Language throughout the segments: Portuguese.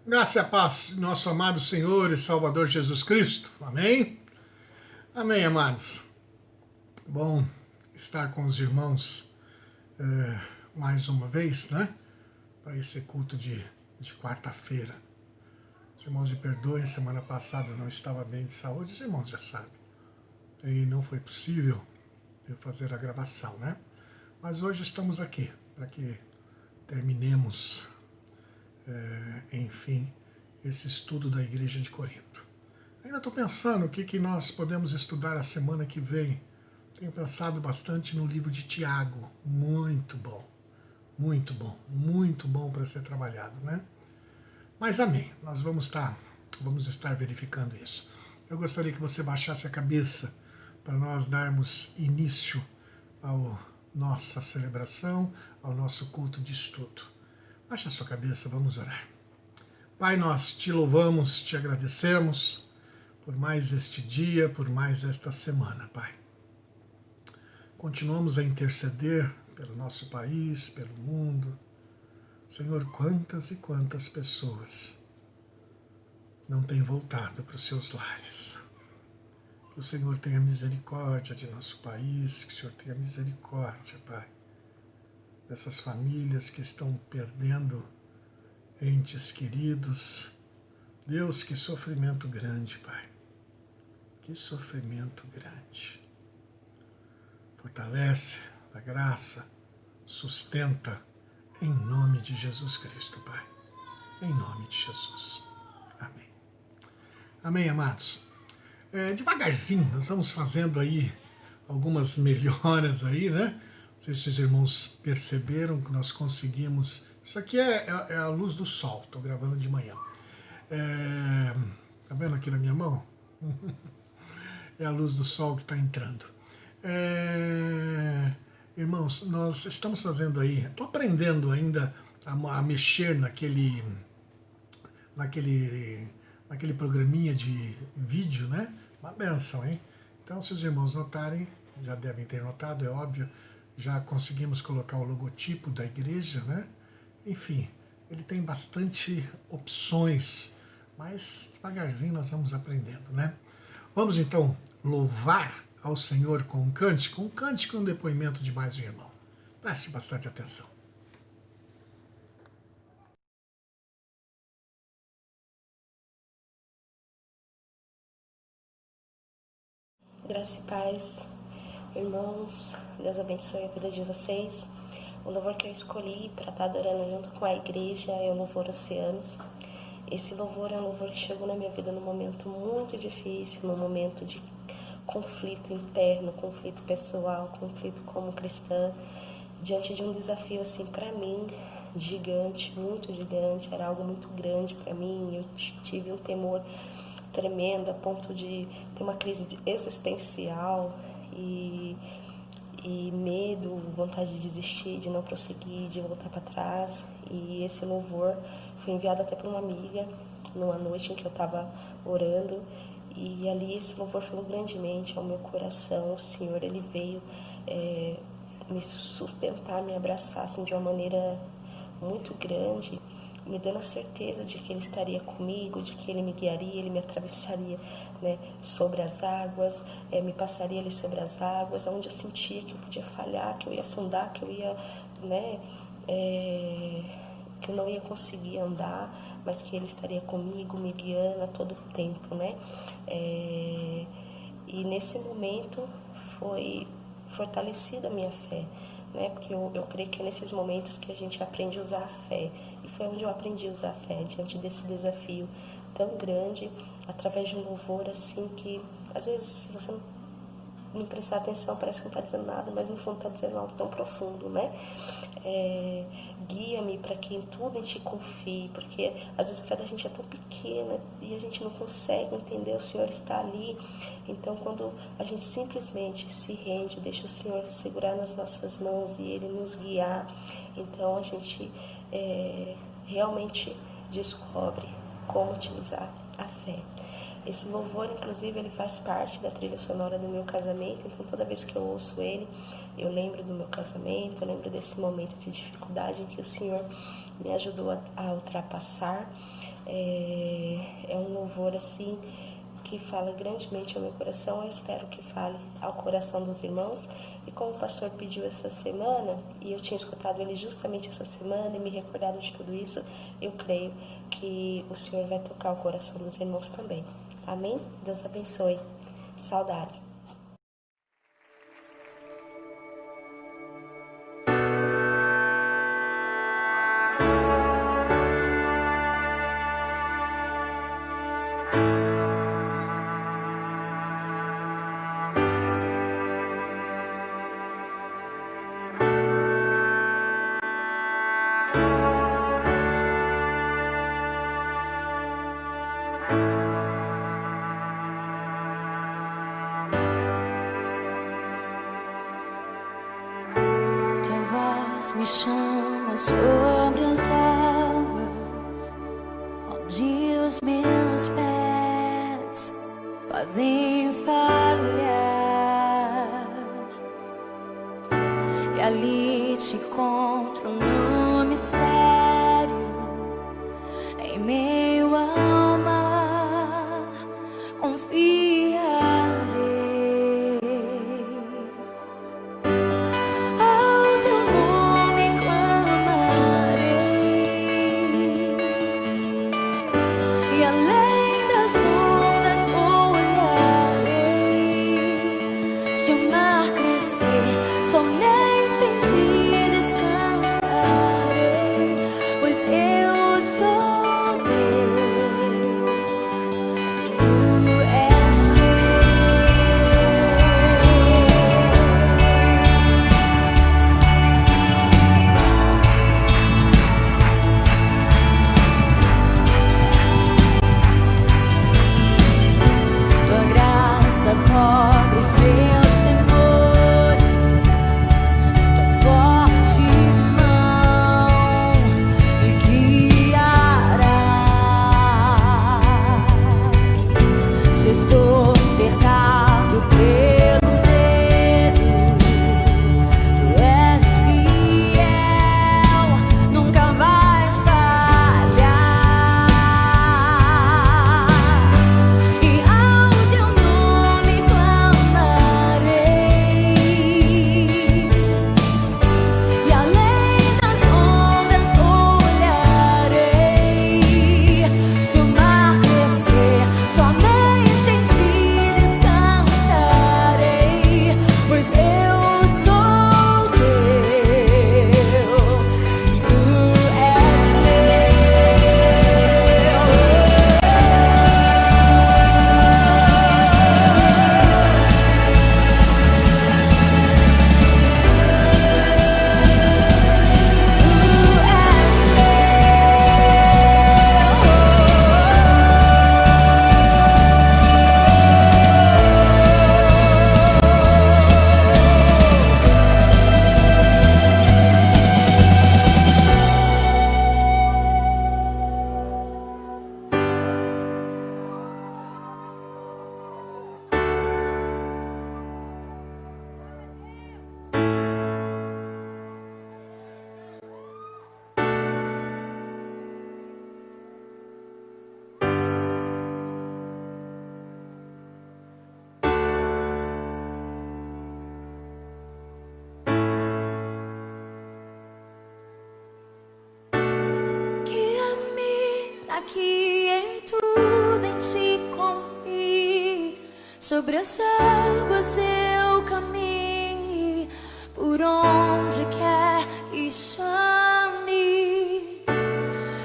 Graça e a paz, nosso amado Senhor e Salvador Jesus Cristo. Amém? Amém, amados. Bom estar com os irmãos mais uma vez, né? Para esse culto de quarta-feira. Os irmãos me perdoem, semana passada eu não estava bem de saúde, os irmãos já sabem. E não foi possível eu fazer a gravação, né? Mas hoje estamos aqui para que terminemos, enfim, esse estudo da Igreja de Corinto. Ainda estou pensando o que nós podemos estudar a semana que vem. Tenho pensado bastante no livro de Tiago. Muito bom, muito bom para ser trabalhado, né? Mas amém, nós vamos estar verificando isso. Eu gostaria que você baixasse a cabeça para nós darmos início à nossa celebração, ao nosso culto de estudo. Baixa a sua cabeça, vamos orar. Pai, nós te louvamos, te agradecemos por mais este dia, por mais esta semana, Pai. Continuamos a interceder pelo nosso país, pelo mundo. Senhor, quantas e quantas pessoas não têm voltado para os seus lares. Que o Senhor tenha misericórdia de nosso país, que o Senhor tenha misericórdia, Pai, dessas famílias que estão perdendo entes queridos. Deus, que sofrimento grande, Pai. Que sofrimento grande. Fortalece, dá graça, sustenta, em nome de Jesus Cristo, Pai. Em nome de Jesus. Amém. Amém, amados. Devagarzinho, nós vamos fazendo aí algumas melhoras aí, né? Não sei se os irmãos perceberam que nós conseguimos. Isso aqui é a luz do sol, estou gravando de manhã. Tá vendo aqui na minha mão? É a luz do sol que está entrando. Irmãos, nós estamos fazendo aí, estou aprendendo ainda a mexer naquele programinha de vídeo, né? Uma benção, hein? Então, se os irmãos notarem, já devem ter notado, é óbvio, já conseguimos colocar o logotipo da igreja, né? Enfim, ele tem bastante opções, mas devagarzinho nós vamos aprendendo, né? Vamos então louvar ao Senhor com um cântico e um depoimento de mais um irmão. Preste bastante atenção. Graça e paz, irmãos, Deus abençoe a vida de vocês. O louvor que eu escolhi para estar adorando junto com a igreja é o louvor Oceanos. Esse louvor é um louvor que chegou na minha vida num momento muito difícil, num momento de conflito interno, conflito pessoal, conflito como cristã, diante de um desafio assim para mim gigante, muito gigante, era algo muito grande para mim. Eu tive um temor tremendo a ponto de ter uma crise existencial e medo, vontade de desistir, de não prosseguir, de voltar para trás. E esse louvor foi enviado até para uma amiga numa noite em que eu estava orando, e ali esse louvor falou grandemente ao meu coração. O Senhor, ele veio me sustentar, me abraçar assim, de uma maneira muito grande, me dando a certeza de que Ele estaria comigo, de que Ele me guiaria, Ele me atravessaria, né, sobre as águas, me passaria ali sobre as águas, onde eu sentia que eu podia falhar, que eu ia afundar, que eu ia, né, que eu não ia conseguir andar, mas que Ele estaria comigo, me guiando a todo tempo, né? E nesse momento foi fortalecida a minha fé, né? Porque eu creio que é nesses momentos que a gente aprende a usar a fé. E foi onde eu aprendi a usar a fé, diante desse desafio tão grande, através de um louvor assim que, às vezes, se você não prestar atenção, parece que não está dizendo nada, mas no fundo está dizendo algo tão profundo, né? Guia-me para que em tudo a gente confie, porque às vezes a fé da gente é tão pequena e a gente não consegue entender, o Senhor está ali. Então, quando a gente simplesmente se rende, deixa o Senhor segurar nas nossas mãos e Ele nos guiar, então a gente realmente descobre como utilizar a fé. Esse louvor, inclusive, ele faz parte da trilha sonora do meu casamento, então toda vez que eu ouço ele, eu lembro do meu casamento, eu lembro desse momento de dificuldade em que o Senhor me ajudou a ultrapassar, É um louvor assim que fala grandemente ao meu coração. Eu espero que fale ao coração dos irmãos. E como o pastor pediu essa semana, e eu tinha escutado ele justamente essa semana e me recordado de tudo isso, eu creio que o Senhor vai tocar o coração dos irmãos também. Amém? Deus abençoe. Saudade. Me chama sobre as águas, onde os meus pés podem falhar, e ali te encontro no mistério, em meio ao mar, confiarei. Somente em ti descansarei, pois eu sou teu, tu és teu. Tua graça cobre os meus temores, forte mão me guiará. Se estou cercado pelo medo, tu és fiel, nunca vais falhar. E ao teu nome clamarei, e além das ondas olharei. Se o mar crescer, somente em ti descansarei, pois eu sou teu, tu és que em tudo em ti confie, sobre as águas eu caminhe, por onde quer que chames.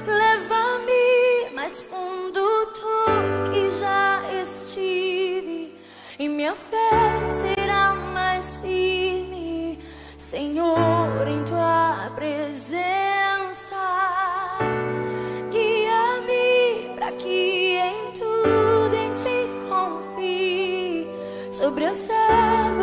Leva-me mais fundo do que já estive, e minha fé será mais firme, Senhor, em tua presença. Que em tudo em ti confie, sobre as águas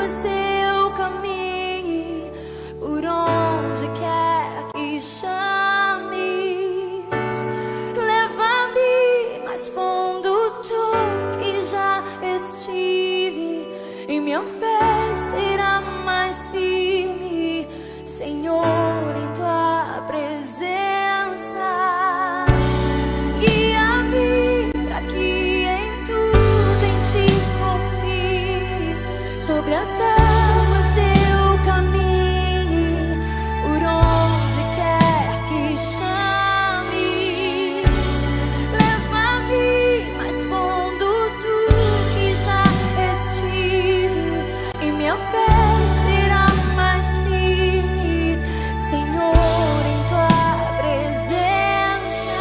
as águas eu caminhe, por onde quer que chames, leva-me mais fundo do que já estive, e minha fé será mais firme, Senhor, em tua presença.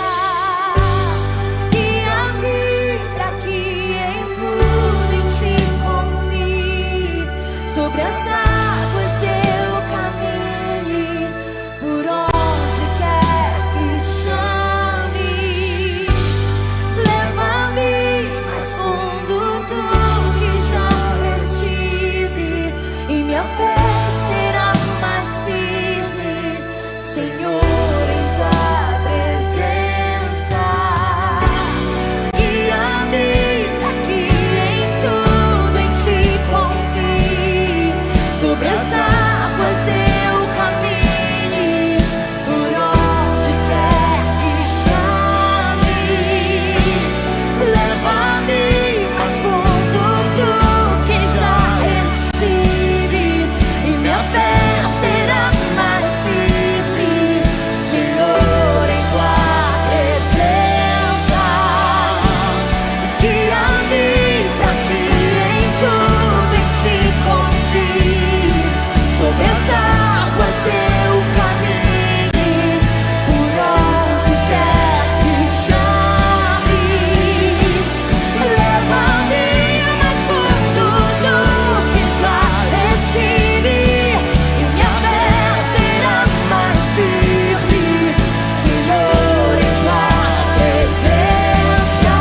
Guia-me para que em tudo em ti confie, sobre as águas eu caminhe, por onde quer que chames, leva-me mais fundo do que já estive, e minha fé será mais firme, Senhor, em tua presença. Guia-me para que em tudo em ti confie, sobre as águas eu caminhe, por onde quer que chames, leva-me mais fundo do que já estive, e minha fé será mais firme, Senhor, em tua presença. Guia-me para que em tudo em ti confie, sobre as águas eu caminhe, por onde quer que chames, leva-me mais fundo do que já estive, e minha fé será mais firme, Senhor, em tua presença.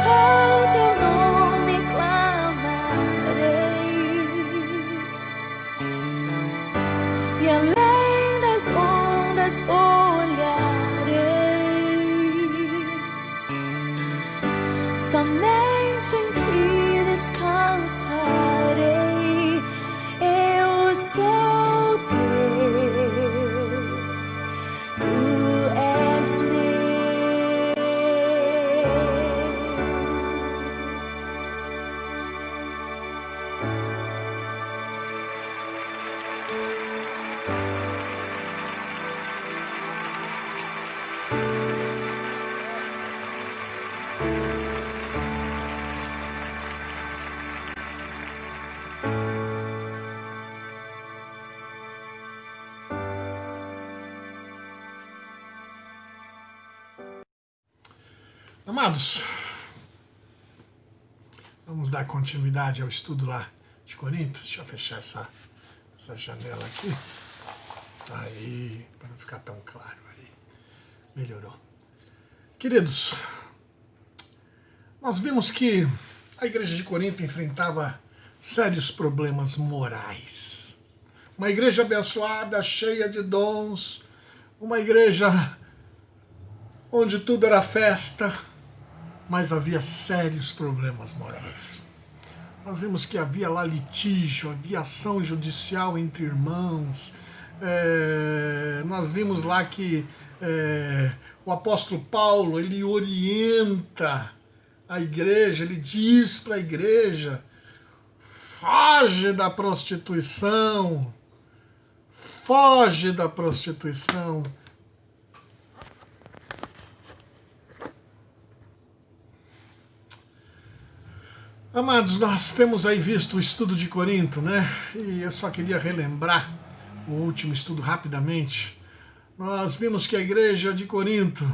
Ao teu nome clamarei, e além das ondas olharei, somente em ti descansarei. Eu sou teu, tu és meu. Amados, vamos dar continuidade ao estudo lá de Corinto. Deixa eu fechar essa janela aqui. Aí, para não ficar tão claro aí. Melhorou. Queridos, nós vimos que a igreja de Corinto enfrentava sérios problemas morais. Uma igreja abençoada, cheia de dons, uma igreja onde tudo era festa, mas havia sérios problemas morais. Nós vimos que havia lá litígio, havia ação judicial entre irmãos. Nós vimos lá que o apóstolo Paulo, ele orienta a igreja, ele diz para a igreja: foge da prostituição, foge da prostituição. Amados, nós temos aí visto o estudo de Corinto, né? E eu só queria relembrar o último estudo rapidamente. Nós vimos que a igreja de Corinto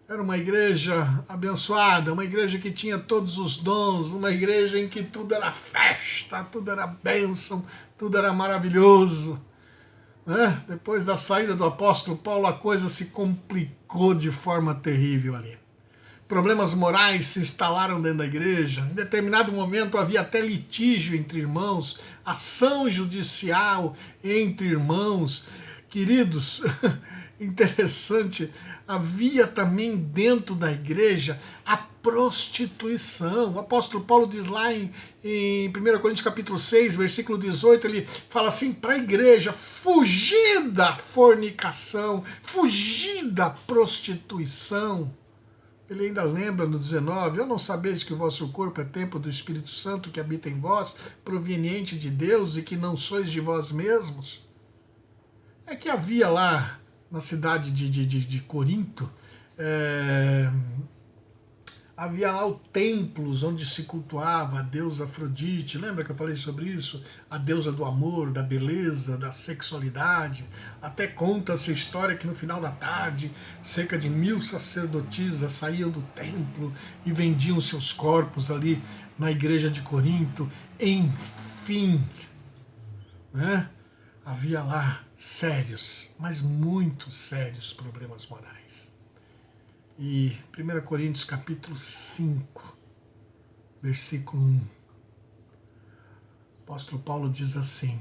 era uma igreja abençoada, uma igreja que tinha todos os dons, uma igreja em que tudo era festa, tudo era bênção, tudo era maravilhoso. Né? Depois da saída do apóstolo Paulo, a coisa se complicou de forma terrível ali. Problemas morais se instalaram dentro da igreja. Em determinado momento havia até litígio entre irmãos, ação judicial entre irmãos. Queridos, interessante, havia também dentro da igreja a prostituição. O apóstolo Paulo diz lá em 1 Coríntios capítulo 6, versículo 18, ele fala assim para a igreja: fugir da fornicação, fugir da prostituição. Ele ainda lembra no 19, eu não sabeis que o vosso corpo é templo do Espírito Santo que habita em vós, proveniente de Deus e que não sois de vós mesmos? É que havia lá na cidade de Corinto, havia lá os templos onde se cultuava a deusa Afrodite. Lembra que eu falei sobre isso? A deusa do amor, da beleza, da sexualidade. Até conta-se a história que no final da tarde, cerca de 1000 sacerdotisas saíam do templo e vendiam seus corpos ali na igreja de Corinto. Enfim, né? Havia lá sérios, mas muito sérios problemas morais. E 1 Coríntios capítulo 5, versículo 1, o apóstolo Paulo diz assim: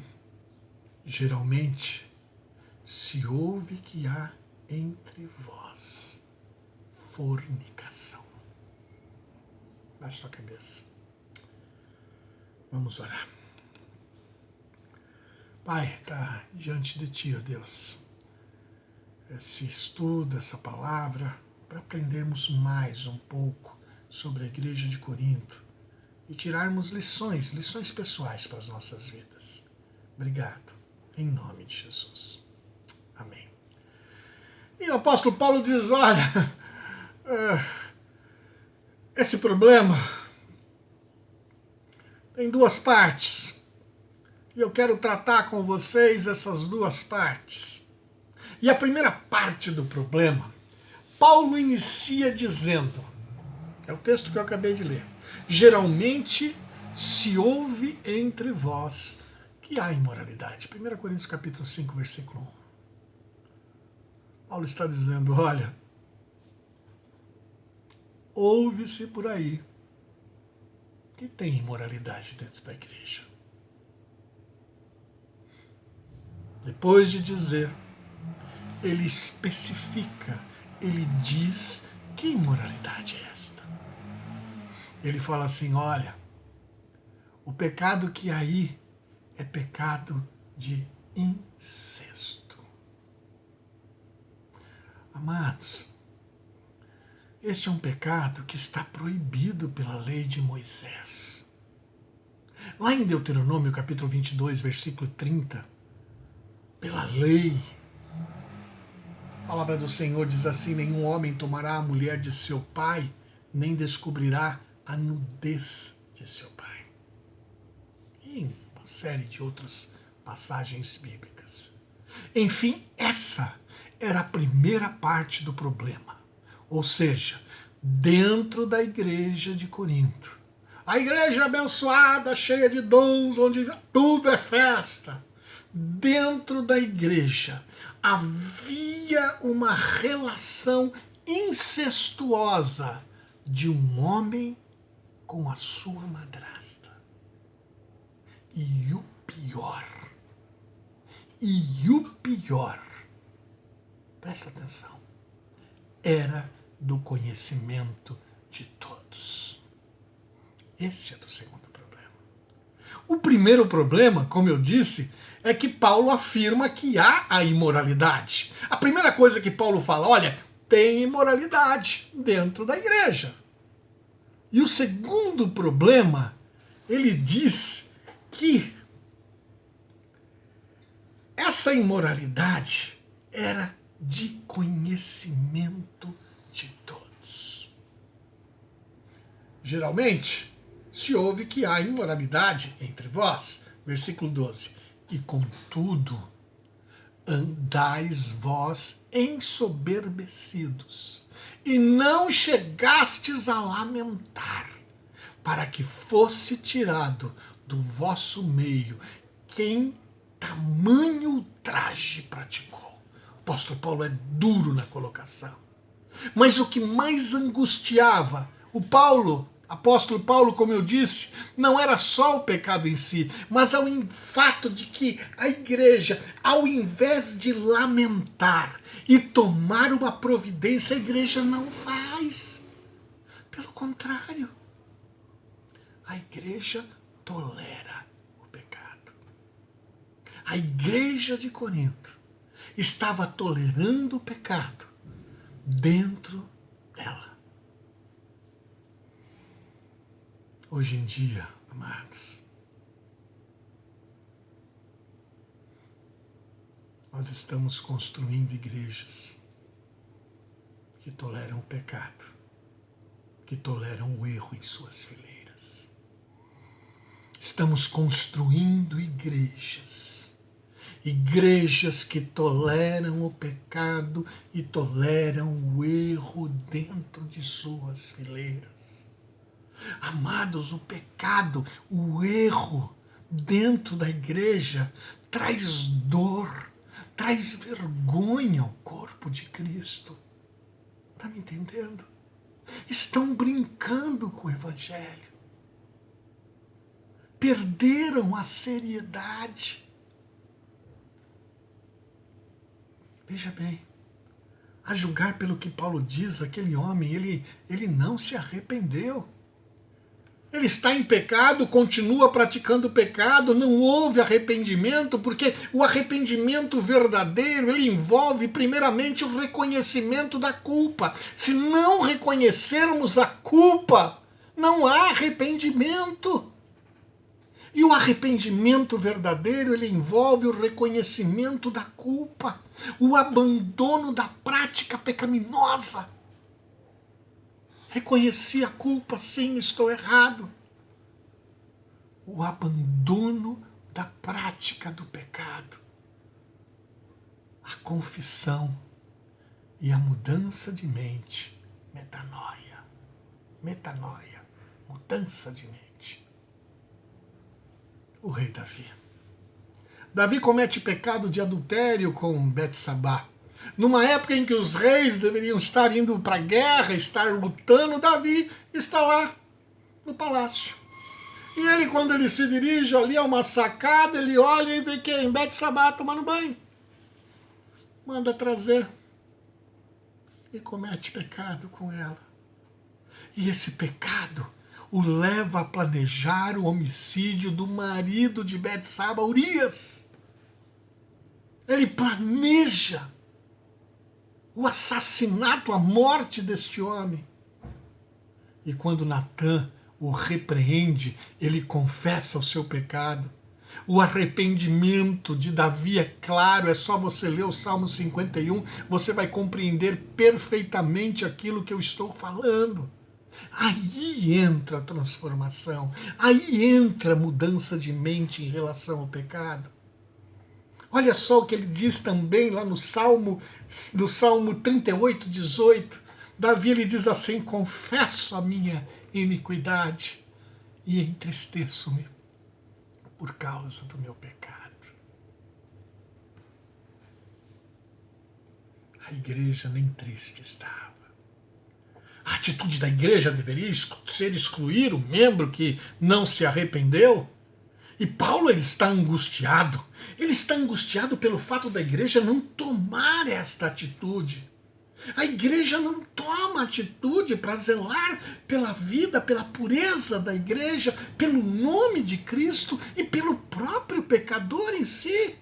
geralmente se ouve que há entre vós fornicação. Baixa a cabeça. Vamos orar. Pai, está diante de Ti, ó Deus, esse estudo, essa palavra, para aprendermos mais um pouco sobre a igreja de Corinto e tirarmos lições pessoais para as nossas vidas. Obrigado, em nome de Jesus. Amém. E o apóstolo Paulo diz, olha, esse problema tem duas partes. E eu quero tratar com vocês essas duas partes. E a primeira parte do problema, Paulo inicia dizendo, é o texto que eu acabei de ler: geralmente se ouve entre vós que há imoralidade. 1 Coríntios capítulo 5, versículo 1. Paulo está dizendo, olha, ouve-se por aí que tem imoralidade dentro da igreja. Depois de dizer, ele especifica, ele diz que imoralidade é esta. Ele fala assim, olha, o pecado que há aí é pecado de incesto. Amados, este é um pecado que está proibido pela lei de Moisés. Lá em Deuteronômio capítulo 22, versículo 30, pela lei, a palavra do Senhor diz assim: nenhum homem tomará a mulher de seu pai, nem descobrirá a nudez de seu pai. E uma série de outras passagens bíblicas. Enfim, essa era a primeira parte do problema. Ou seja, dentro da igreja de Corinto. A igreja abençoada, cheia de dons, onde tudo é festa. Dentro da igreja havia uma relação incestuosa de um homem com a sua madrasta. E o pior, presta atenção, era do conhecimento de todos. Esse é o segundo problema. O primeiro problema, como eu disse, é que Paulo afirma que há a imoralidade. A primeira coisa que Paulo fala, olha, tem imoralidade dentro da igreja. E o segundo problema, ele diz que essa imoralidade era de conhecimento de todos. Geralmente, se ouve que há imoralidade entre vós. Versículo 12. E contudo, andais vós ensoberbecidos, e não chegastes a lamentar, para que fosse tirado do vosso meio quem tamanho ultraje praticou. O apóstolo Paulo é duro na colocação. Mas o que mais angustiava apóstolo Paulo, como eu disse, não era só o pecado em si, mas o fato de que a igreja, ao invés de lamentar e tomar uma providência, a igreja não faz. Pelo contrário, a igreja tolera o pecado. A igreja de Corinto estava tolerando o pecado dentro dela. Hoje em dia, amados, nós estamos construindo igrejas que toleram o pecado, que toleram o erro em suas fileiras. Estamos construindo igrejas que toleram o pecado e toleram o erro dentro de suas fileiras. Amados, o pecado, o erro dentro da igreja traz dor, traz vergonha ao corpo de Cristo. Está me entendendo? Estão brincando com o Evangelho. Perderam a seriedade. Veja bem, a julgar pelo que Paulo diz, aquele homem, ele não se arrependeu. Ele está em pecado, continua praticando o pecado, não houve arrependimento, porque o arrependimento verdadeiro, ele envolve primeiramente o reconhecimento da culpa. Se não reconhecermos a culpa, não há arrependimento. E o arrependimento verdadeiro, ele envolve o reconhecimento da culpa, o abandono da prática pecaminosa. Reconheci a culpa, sim, estou errado. O abandono da prática do pecado. A confissão e a mudança de mente. Metanoia. Metanoia. Mudança de mente. O rei Davi. Davi comete pecado de adultério com Betsabá. Numa época em que os reis deveriam estar indo para a guerra, estar lutando, Davi está lá no palácio. E ele, quando ele se dirige ali a uma sacada, ele olha e vê quem? Betsabá tomando banho. Manda trazer e comete pecado com ela. E esse pecado o leva a planejar o homicídio do marido de Betsabá, Urias. Ele planeja o assassinato, a morte deste homem. E quando Natã o repreende, ele confessa o seu pecado. O arrependimento de Davi é claro, é só você ler o Salmo 51, você vai compreender perfeitamente aquilo que eu estou falando. Aí entra a transformação, aí entra a mudança de mente em relação ao pecado. Olha só o que ele diz também lá no Salmo 38, 18. Davi, ele diz assim: confesso a minha iniquidade e entristeço-me por causa do meu pecado. A igreja nem triste estava. A atitude da igreja deveria ser excluir o membro que não se arrependeu? E Paulo, ele está angustiado. Ele está angustiado pelo fato da igreja não tomar esta atitude. A igreja não toma atitude para zelar pela vida, pela pureza da igreja, pelo nome de Cristo e pelo próprio pecador em si.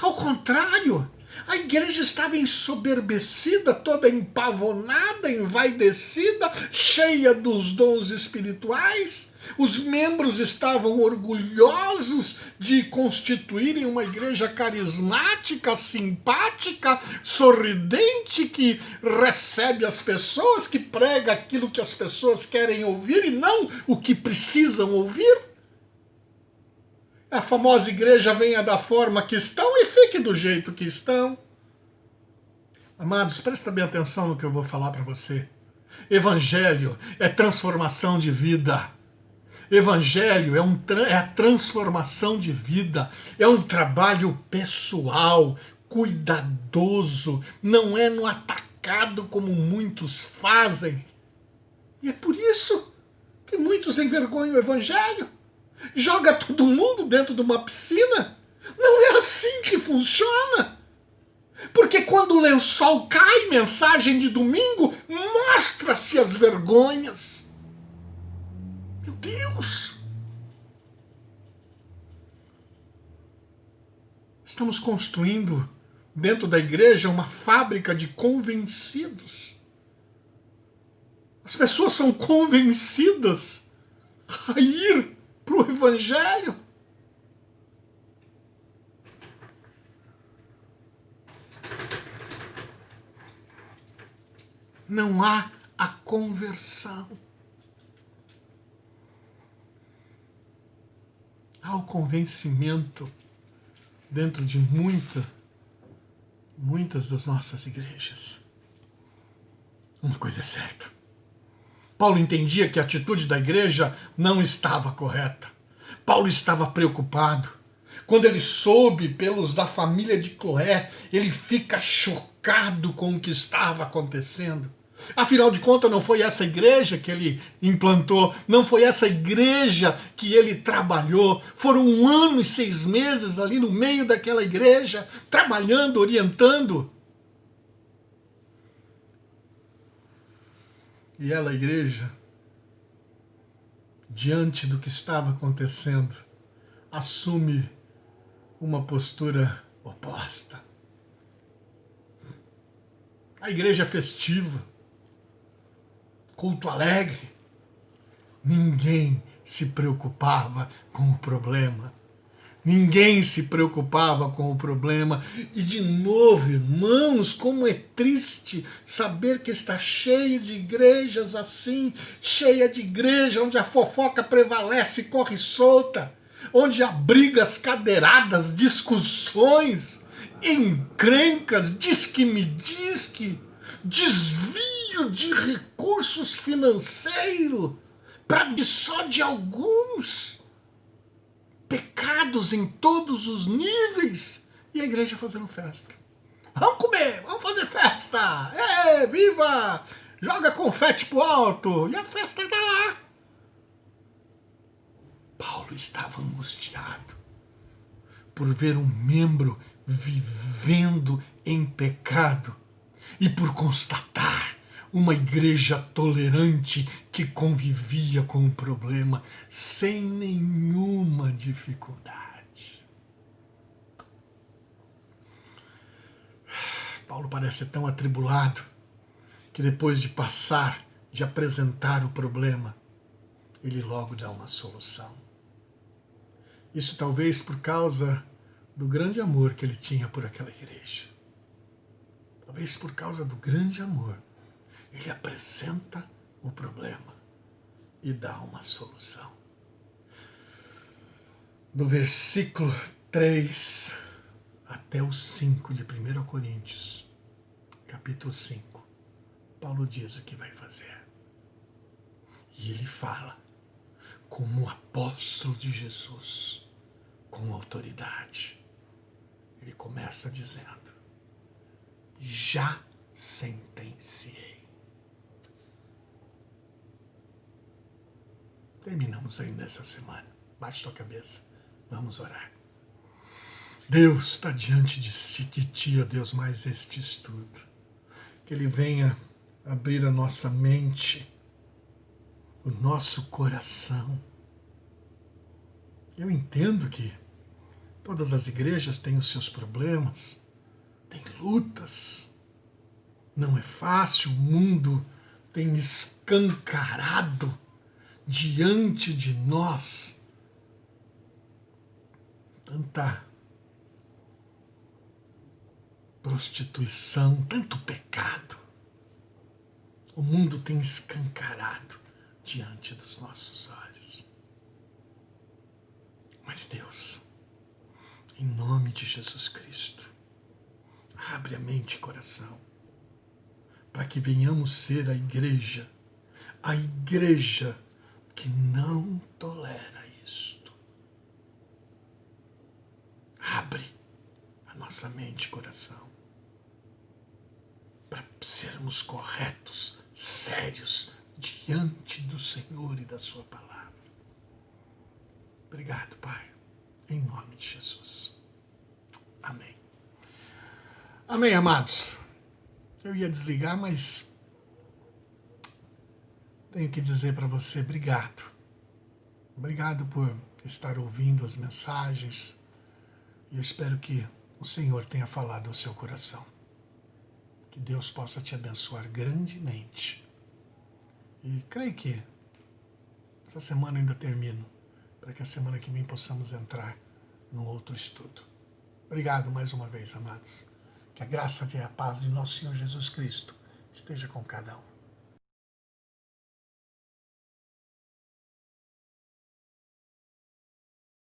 Ao contrário, a igreja estava ensoberbecida, toda empavonada, envaidecida, cheia dos dons espirituais. Os membros estavam orgulhosos de constituírem uma igreja carismática, simpática, sorridente, que recebe as pessoas, que prega aquilo que as pessoas querem ouvir e não o que precisam ouvir. A famosa igreja venha da forma que estão e fique do jeito que estão. Amados, presta bem atenção no que eu vou falar para você. Evangelho é transformação de vida. Evangelho é a transformação de vida. É um trabalho pessoal, cuidadoso. Não é no atacar pecado como muitos fazem. E é por isso que muitos envergonham o Evangelho. Joga todo mundo dentro de uma piscina. Não é assim que funciona. Porque quando o lençol cai, mensagem de domingo, mostra-se as vergonhas. Meu Deus! Estamos construindo dentro da igreja uma fábrica de convencidos. As pessoas são convencidas a ir para o Evangelho. Não há a conversão. Há o convencimento dentro de muitas das nossas igrejas. Uma coisa é certa. Paulo entendia que a atitude da igreja não estava correta. Paulo estava preocupado. Quando ele soube pelos da família de Cloé, ele fica chocado com o que estava acontecendo. Afinal de contas, não foi essa igreja que ele implantou, não foi essa igreja que ele trabalhou. Foram 1 ano e 6 meses ali no meio daquela igreja, trabalhando, orientando. E ela, a igreja, diante do que estava acontecendo, assume uma postura oposta. A igreja festiva, culto alegre, ninguém se preocupava com o problema. Ninguém se preocupava com o problema. E de novo, irmãos, como é triste saber que está cheio de igrejas assim, cheia de igreja onde a fofoca prevalece e corre solta, onde há brigas cadeiradas, discussões, encrencas, diz-que-me-diz-que, desvio de recursos financeiros para só de alguns. Pecados em todos os níveis. E a igreja fazendo festa. Vamos comer, vamos fazer festa. Viva! Joga confete pro alto. E a festa está lá. Paulo estava angustiado por ver um membro vivendo em pecado e por constatar uma igreja tolerante que convivia com o problema sem nenhuma dificuldade. Paulo parece tão atribulado que depois de apresentar o problema, ele logo dá uma solução. Isso talvez por causa do grande amor que ele tinha por aquela igreja. Talvez por causa do grande amor. Ele apresenta o problema e dá uma solução. Do versículo 3 até o 5 de 1 Coríntios, capítulo 5, Paulo diz o que vai fazer. E ele fala como apóstolo de Jesus, com autoridade. Ele começa dizendo: já sentenciei. Terminamos ainda essa semana. Baixe sua cabeça. Vamos orar. Deus está diante de ti, ó Deus, mais este estudo. Que Ele venha abrir a nossa mente, o nosso coração. Eu entendo que todas as igrejas têm os seus problemas, têm lutas. Não é fácil, o mundo tem escancarado diante de nós tanta prostituição, tanto pecado. O mundo tem escancarado diante dos nossos olhos. Mas Deus, em nome de Jesus Cristo, abre a mente e coração para que venhamos ser a igreja que não tolera isto. Abre a nossa mente e coração para sermos corretos, sérios, diante do Senhor e da sua palavra. Obrigado, Pai, em nome de Jesus. Amém. Amém, amados. Eu ia desligar, mas tenho que dizer para você obrigado. Obrigado por estar ouvindo as mensagens. E eu espero que o Senhor tenha falado ao seu coração. Que Deus possa te abençoar grandemente. E creio que essa semana ainda termino, para que a semana que vem possamos entrar num outro estudo. Obrigado mais uma vez, amados. Que a graça e a paz de nosso Senhor Jesus Cristo esteja com cada um.